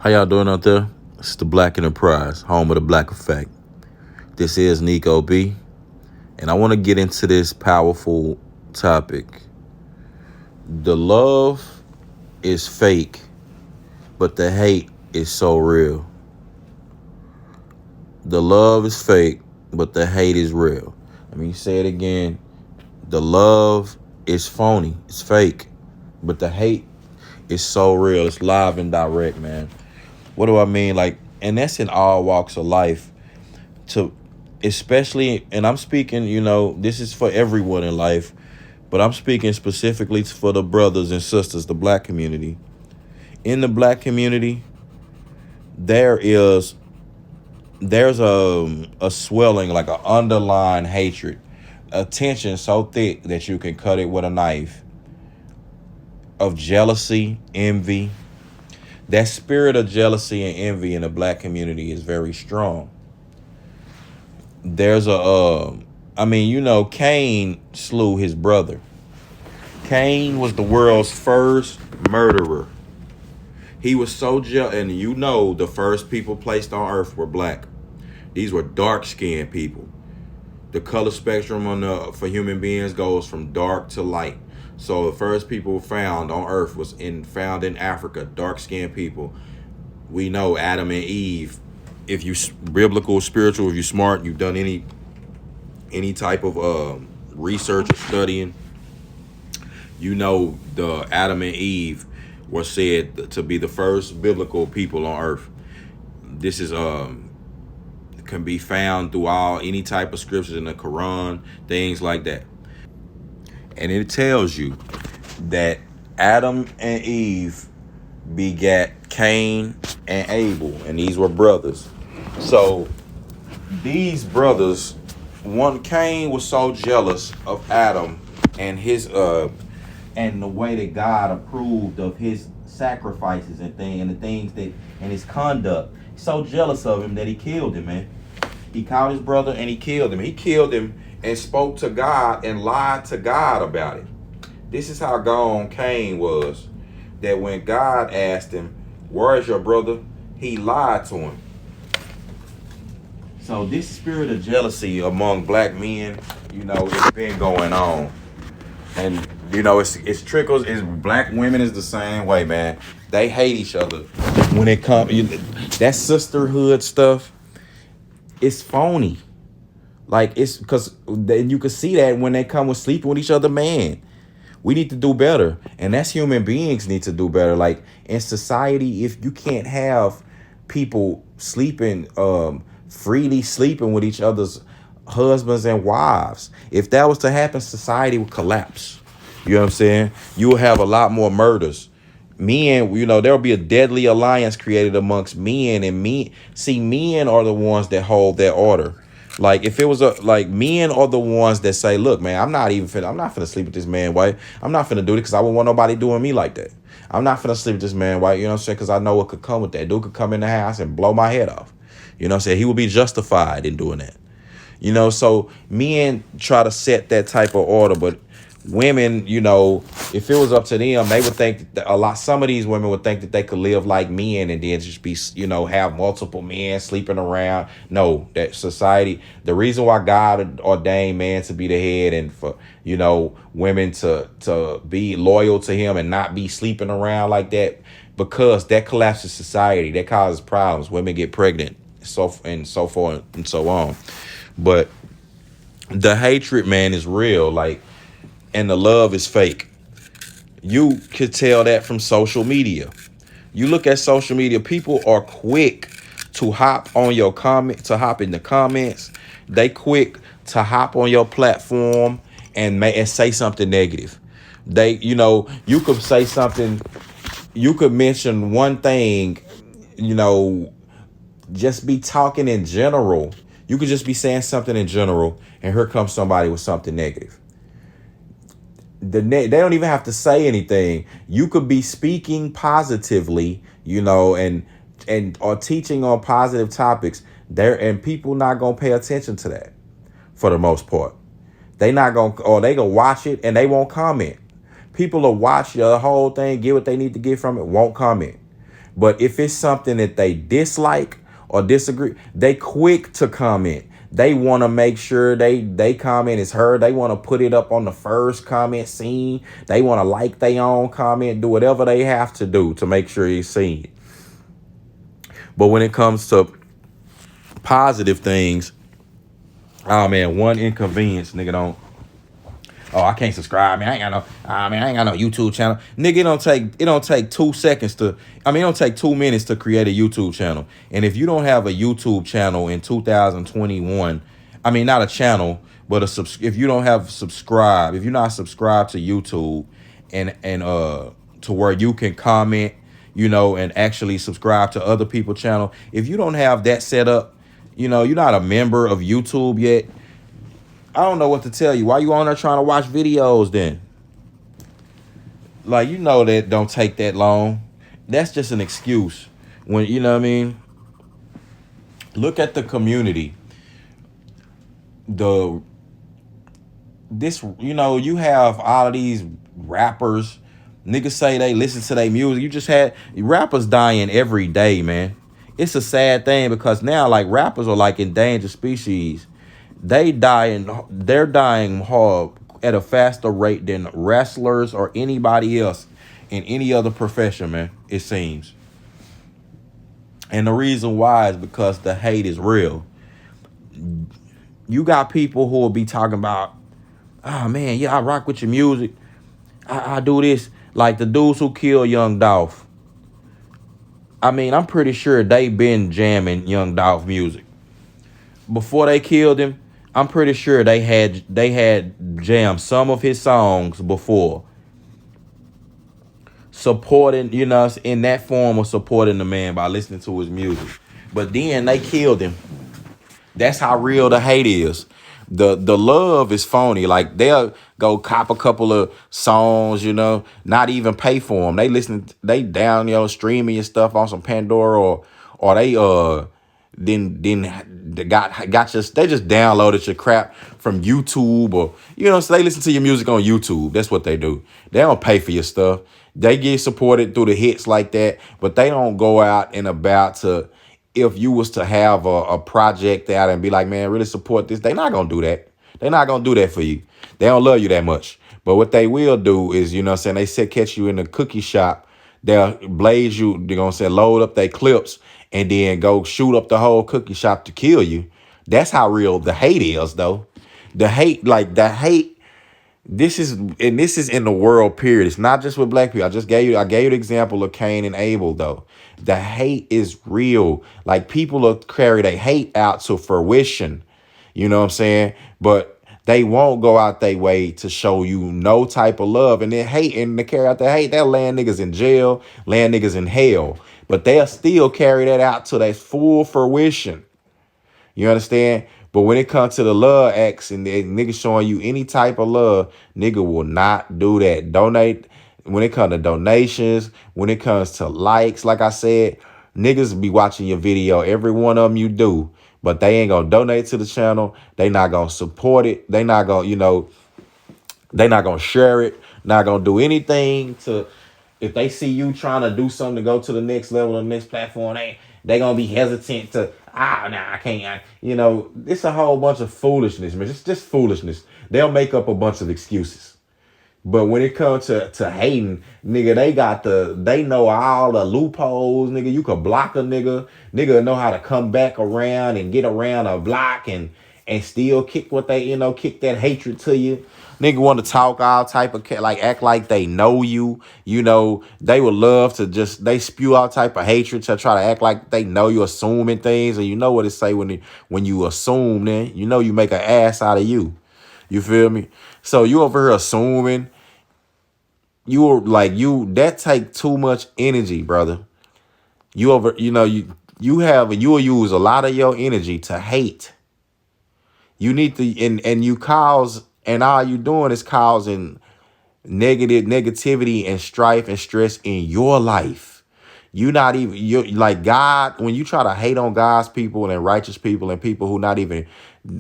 How y'all doing out there? It's the Black Enterprise, home of the Black Effect. This is Nico B, and I want to get into this powerful topic. The love is fake, but the hate is so real. The love is fake, but the hate is real. Let me say it again. The love is phony. It's fake, but the hate is so real. It's live and direct, man. What do I mean? And that's in all walks of life. To especially, and I'm speaking, this is for everyone in life, but I'm speaking specifically for the brothers and sisters, the black community. In the black community, there's a swelling, like an underlying hatred, a tension so thick that you can cut it with a knife, of jealousy, envy. That spirit of jealousy and envy in the black community is very strong. There's Cain slew his brother. Cain was the world's first murderer. He was so jealous, and the first people placed on earth were black. These were dark-skinned people. The color spectrum for human beings goes from dark to light. So the first people found on earth was found in Africa, dark-skinned people. We know Adam and Eve. If you biblical, spiritual, if you smart, you've done any type of research or studying, the Adam and Eve were said to be the first biblical people on earth. This is can be found through any type of scriptures in the Quran, things like that. And it tells you that Adam and Eve begat Cain and Abel, and these were brothers. So these brothers, Cain was so jealous of Adam and his and the way that God approved of his sacrifices and the things that and his conduct. So jealous of him that he killed him, man. He caught his brother and he killed him. He killed him and spoke to God and lied to God about it. This is how gone Cain was. That when God asked him, "Where is your brother?" he lied to him. So this spirit of jealousy among black men, it's been going on. And, it's trickles. Black women is the same way, man. They hate each other. When it comes, that sisterhood stuff, it's phony. It's because you can see that when they come with sleeping with each other, man. We need to do better. And that's human beings need to do better. In society, if you can't have people freely sleeping with each other's husbands and wives, if that was to happen, society would collapse. You know what I'm saying? You will have a lot more murders. Men, there'll be a deadly alliance created amongst men, and men are the ones that hold that order. If it was men are the ones that say, "Look, man, I'm not finna sleep with this man wife. I'm not finna do it because I wouldn't want nobody doing me like that. I'm not finna sleep with this man wife, you know what I'm saying? Because I know what could come with that. Dude could come in the house and blow my head off. You know what I'm saying? He would be justified in doing that. So men try to set that type of order, but women, if it was up to them, they would think that some of these women would think that they could live like men and then just be, have multiple men sleeping around. No, that society, the reason why God ordained man to be the head and for, women to be loyal to him and not be sleeping around like that, because that collapses society. That causes problems. Women get pregnant, so forth and so on. But the hatred, man, is real. And the love is fake. You could tell that from social media. You look at social media, people are quick to hop on your comment, to hop in the comments. They quick to hop on your platform and say something negative. You could say something, you could mention one thing, just be talking in general. You could just be saying something in general, and here comes somebody with something negative. They don't even have to say anything. You could be speaking positively, and or teaching on positive topics there, and people not gonna pay attention to that for the most part. They not gonna, or they gonna watch it and they won't comment. People will watch the whole thing, get what they need to get from it, won't comment. But if it's something that they dislike or disagree, they quick to comment. They want to make sure they comment is heard. They want to put it up on the first comment seen. They want to like their own comment, do whatever they have to do to make sure it's seen. But when it comes to positive things, oh man, one inconvenience, nigga don't. Oh, I can't subscribe. Man, I ain't got no. I ain't got no YouTube channel. Nigga, it don't take 2 seconds to. I mean, it don't take 2 minutes to create a YouTube channel. And if you don't have a YouTube channel in 2021, I mean, not a channel, but if you don't have subscribe, if you're not subscribed to YouTube, and to where you can comment, and actually subscribe to other people's channel. If you don't have that set up, you're not a member of YouTube yet. I don't know what to tell you. Why you on there trying to watch videos then? Like, that don't take that long. That's just an excuse. When, you know what I mean? Look at the community. You have all of these rappers. Niggas say they listen to their music. You just had rappers dying every day, man. It's a sad thing because now, like, rappers are like endangered species. They're dying hard at a faster rate than wrestlers or anybody else in any other profession, man, it seems. And the reason why is because the hate is real. You got people who will be talking about, oh man, yeah, I rock with your music. I do this. Like the dudes who killed Young Dolph. I mean, I'm pretty sure they been jamming Young Dolph music. Before they killed him, I'm pretty sure they had jammed some of his songs before. Supporting, in that form of supporting the man by listening to his music. But then they killed him. That's how real the hate is. The love is phony. Like they'll go cop a couple of songs, not even pay for them. They down, streaming your stuff on some Pandora or they then they they just downloaded your crap from YouTube or so they listen to your music on YouTube. That's what they do. They don't pay for your stuff. They get supported through the hits like that, but they don't go out and about to. If you was to have a project out and be like, man, really support this, they're not gonna do that. They're not gonna do that for you. They don't love you that much. But what they will do is, they catch you in the cookie shop. They'll blaze you. They're gonna load up their clips and then go shoot up the whole cookie shop to kill you. That's how real the hate is, though. The hate. This is in the world, period. It's not just with black people. I gave you the example of Cain and Abel, though. The hate is real. Like people will carry their hate out to fruition. You know what I'm saying? But they won't go out their way to show you no type of love. And then hate, and to carry out the hate, they'll land niggas in jail, land niggas in hell. But they'll still carry that out to their full fruition. You understand? But when it comes to the love acts and niggas showing you any type of love, nigga will not do that. Donate. When it comes to donations, when it comes to likes, like I said, niggas be watching your video, every one of them you do, but they ain't gonna donate to the channel. They not gonna support it. They not gonna, they not gonna share it. Not gonna do anything to. If they see you trying to do something to go to the next level, the next platform, they gonna be hesitant to. I can't. It's a whole bunch of foolishness, man. It's just foolishness. They'll make up a bunch of excuses. But when it comes to hating, nigga, they know all the loopholes, nigga. You could block a nigga. Nigga know how to come back around and get around a block and still kick kick that hatred to you. Nigga want to talk all type of act like they know you. They would love to they spew all type of hatred to try to act like they know you, assuming things. And you know what it say when you assume, then you make an ass out of you. You feel me? So you over here assuming. That take too much energy, brother. You'll use a lot of your energy to hate. You need to, and all you doing is causing negativity and strife and stress in your life. You're like God, when you try to hate on God's people and righteous people and people who not even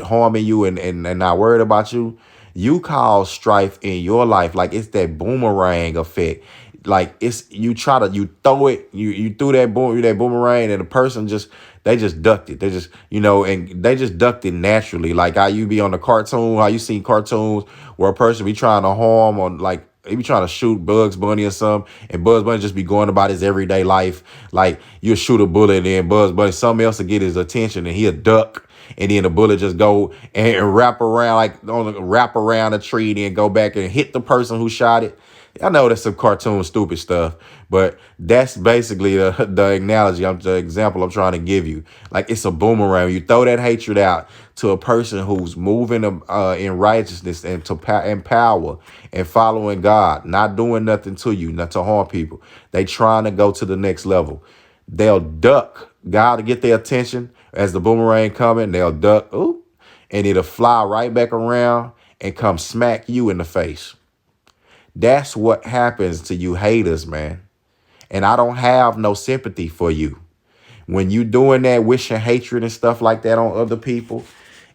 harming you and not worried about you, you cause strife in your life. Like it's that boomerang effect. like it's you throw it, you threw that boomerang, and the person they just ducked it. They just, and they just ducked it naturally. Like how you be on the cartoon, how you seen cartoons where a person be trying to harm, or like he be trying to shoot Bugs Bunny or something, and Bugs Bunny just be going about his everyday life. Like you'll shoot a bullet, and then Bugs Bunny, something else to get his attention, and he'll duck, and then the bullet just go and wrap around, wrap around a tree, then go back and hit the person who shot it. I know that's some cartoon stupid stuff, but that's basically the analogy, the example I'm trying to give you. Like it's a boomerang. You throw that hatred out to a person who's moving in righteousness and and power and following God, not doing nothing to you, not to harm people. They trying to go to the next level. They'll duck God to get their attention as the boomerang coming. They'll duck, ooh, and it'll fly right back around and come smack you in the face. That's what happens to you haters, man. And I don't have no sympathy for you. When you doing that, wishing hatred and stuff like that on other people,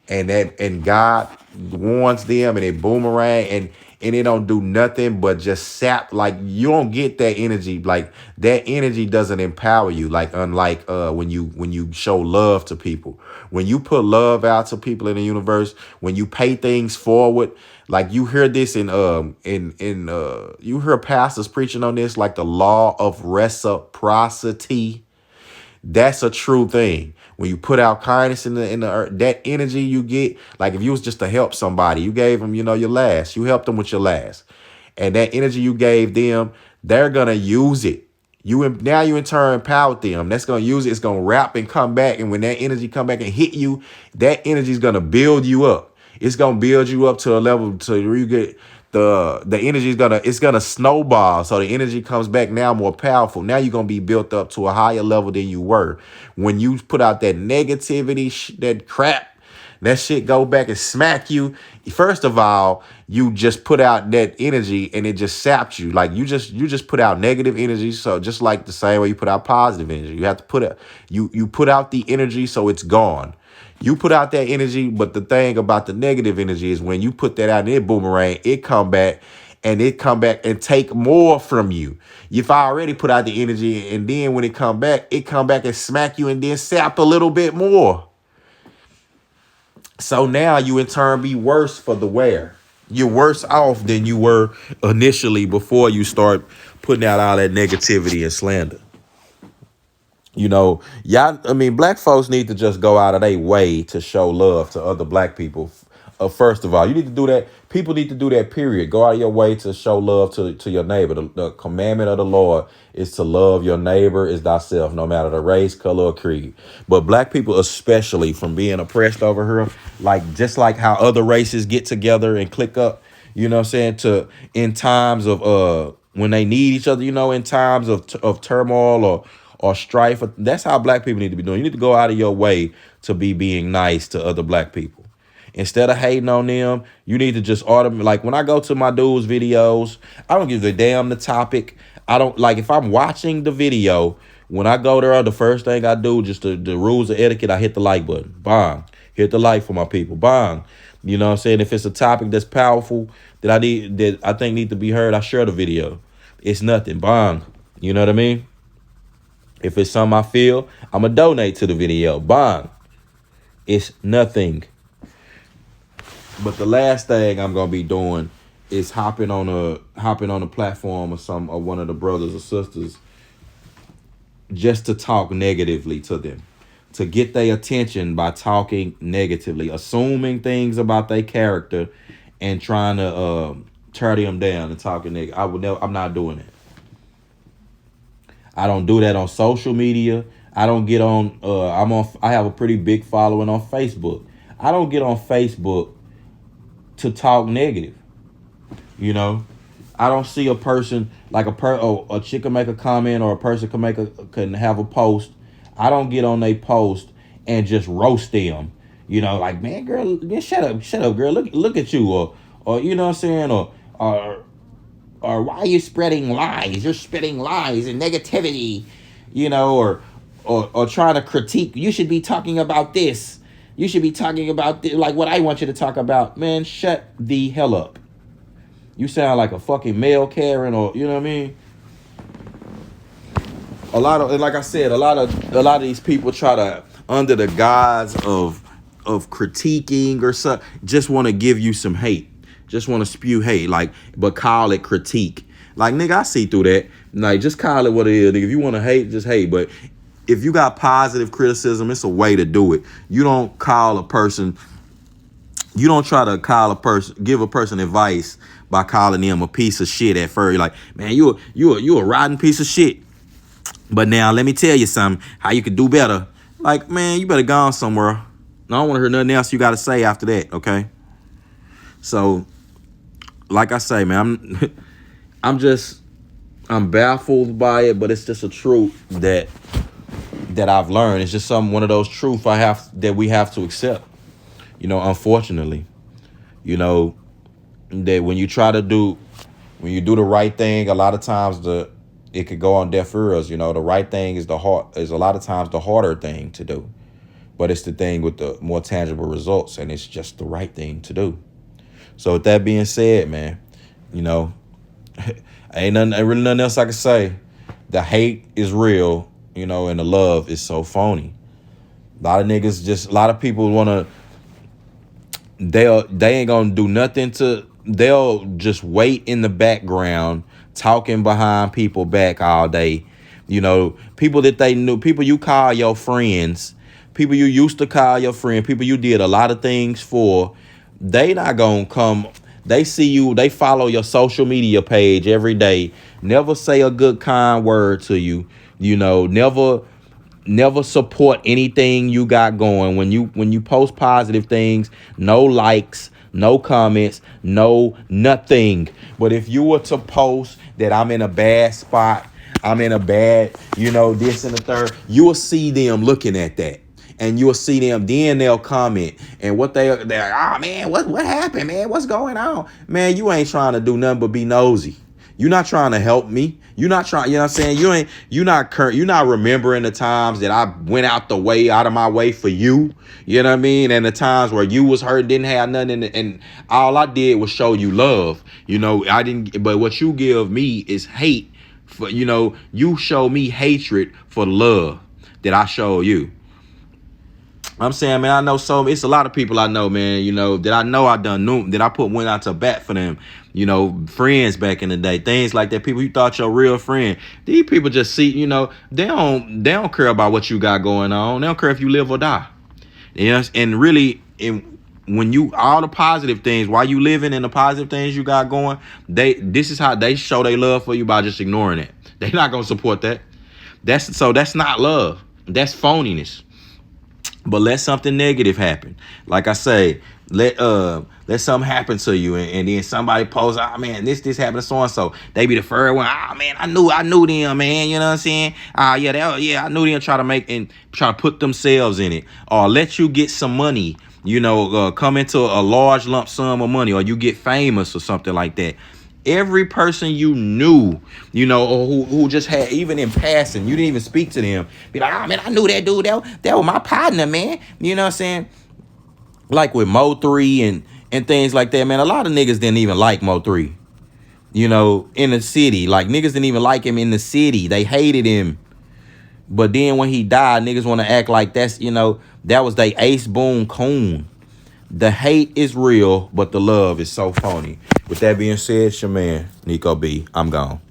and God warns them, and it boomerang, and it don't do nothing but just sap. Like you don't get that energy. Like that energy doesn't empower you. Like unlike when you show love to people, when you put love out to people in the universe, when you pay things forward. Like you hear this you hear pastors preaching on this, like the law of reciprocity. That's a true thing. When you put out kindness in the earth, that energy you get, like if you was just to help somebody, you gave them, your last, you helped them with your last, and that energy you gave them, they're gonna use it. Now you in turn empowered them. That's gonna use it. It's gonna wrap and come back, and when that energy come back and hit you, that energy is gonna build you up. It's gonna build you up to a level to where you get the energy it's gonna snowball. So the energy comes back now more powerful. Now you're gonna be built up to a higher level than you were. When you put out that negativity, that crap, that shit go back and smack you. First of all, you just put out that energy and it just saps you. Like you just put out negative energy. So just like the same way you put out positive energy, you have to put you put out the energy so it's gone. You put out that energy, but the thing about the negative energy is when you put that out and it boomerang, it come back and take more from you. If I already put out the energy, and then when it come back and smack you and then sap a little bit more. So now you in turn be worse for the wear. You're worse off than you were initially before you start putting out all that negativity and slander. Black folks need to just go out of their way to show love to other black people. First of all, you need to do that. People need to do that, period. Go out of your way to show love to your neighbor. The commandment of the Lord is to love your neighbor as thyself, no matter the race, color, or creed. But black people, especially from being oppressed over here, just like how other races get together and click up, you know what I'm saying, in times of when they need each other, in times of turmoil or strife. That's how black people need to be doing. You need to go out of your way to be being nice to other black people. Instead of hating on them, you need to just like when I go to my dudes' videos, I don't give a damn the topic. I don't like if I'm watching the video, when I go there, the first thing I do, just the rules of etiquette, I hit the like button. Bang. Hit the like for my people. Bang. You know what I'm saying? If it's a topic that's powerful that I think need to be heard, I share the video. It's nothing. Bang. You know what I mean? If it's something I feel, I'm going to donate to the video. Bang. It's nothing. But the last thing I'm going to be doing is hopping on a platform of one of the brothers or sisters just to talk negatively to them. To get their attention by talking negatively, assuming things about their character and trying to tear them down and talking negative. I'm not doing it. I don't do that on social media. I don't get on, I have a pretty big following on Facebook. I don't get on Facebook to talk negative. I don't see a person like a chick can make a comment, or a person can have a post. I don't get on their post and just roast them. Like, man, girl, shut up, girl. Look at you, or you know what I'm saying, or why are you spreading lies? You're spreading lies and negativity, or trying to critique. You should be talking about this. You should be talking about this, like what I want you to talk about. Man, shut the hell up. You sound like a fucking male Karen, or you know what I mean? a lot of, like I said, a lot of these people try to, under the guise of critiquing or something, just want to give you some hate, just want to spew hate, like, but call it critique. Like, nigga, I see through that. Like, just call it what it is. Nigga, if you want to hate, just hate. But if you got positive criticism, it's a way to do it. You don't call a person, you don't try to call a person, give a person advice by calling them a piece of shit at first. You're like, man, you a rotten piece of shit. But now let me tell you something, how you could do better. Like, man, you better go on somewhere. I don't want to hear nothing else you got to say after that, okay? So, like I say, man, I'm baffled by it, but it's just a truth that I've learned. It's just one of those truths that we have to accept. You know, unfortunately, you know, that when you do the right thing, a lot of times it could go on deaf ears. You know, the right thing is a lot of times the harder thing to do, but it's the thing with the more tangible results, and it's just the right thing to do. So with that being said, man, you know, ain't really nothing else I can say. The hate is real, you know, and the love is so phony. A lot of people wanna, they ain't gonna do nothing they'll just wait in the background, talking behind people back all day. You know, people that they knew, people you call your friends, people you used to call your friend, people you did a lot of things for, they not gonna come. They see you, they follow your social media page every day, never say a good kind word to you, you know, never support anything you got going. When you post positive things, no likes, no comments, no nothing. But if you were to post that I'm in a bad spot, I'm in a bad, you know, this and the third, you will see them looking at that. And you'll see them, then they'll comment. And they're like, oh man, what happened, man? What's going on? Man, you ain't trying to do nothing but be nosy. You're not trying to help me. You're not trying, you know what I'm saying? You're not remembering the times that I went out of my way for you. You know what I mean? And the times where you was hurt, didn't have nothing, and all I did was show you love. You know, but what you give me is hate for, you know, you show me hatred for love that I show you. I'm saying, man, I know it's a lot of people I know, man, you know, that I went out to bat for them, you know, friends back in the day, things like that. People you thought your real friend. These people just see, you know, they don't care about what you got going on. They don't care if you live or die. Yes, and really, when you, all the positive things, while you living and the positive things you got going, this is how they show their love for you, by just ignoring it. They're not gonna support that. That's not love. That's phoniness. But let something negative happen. Like I say, let something happen to you, and then somebody posts, oh man, this happened to so and so. They be the first one. Oh man, I knew them, man. You know what I'm saying? I knew them. Try to put themselves in it, or let you get some money. You know, come into a large lump sum of money, or you get famous or something like that. Every person you knew, you know, or who just had, even in passing, you didn't even speak to them, be like, oh man, I knew that dude, that was my partner, man. You know what I'm saying? Like with Mo3 and things like that, man. A lot of niggas didn't even like Mo3, you know, in the city. Like, niggas didn't even like him in the city. They hated him. But then when he died, niggas want to act like that's, you know, that was they Ace Boon Coon. The hate is real, but the love is so phony. With that being said, it's your man, Nico B. I'm gone.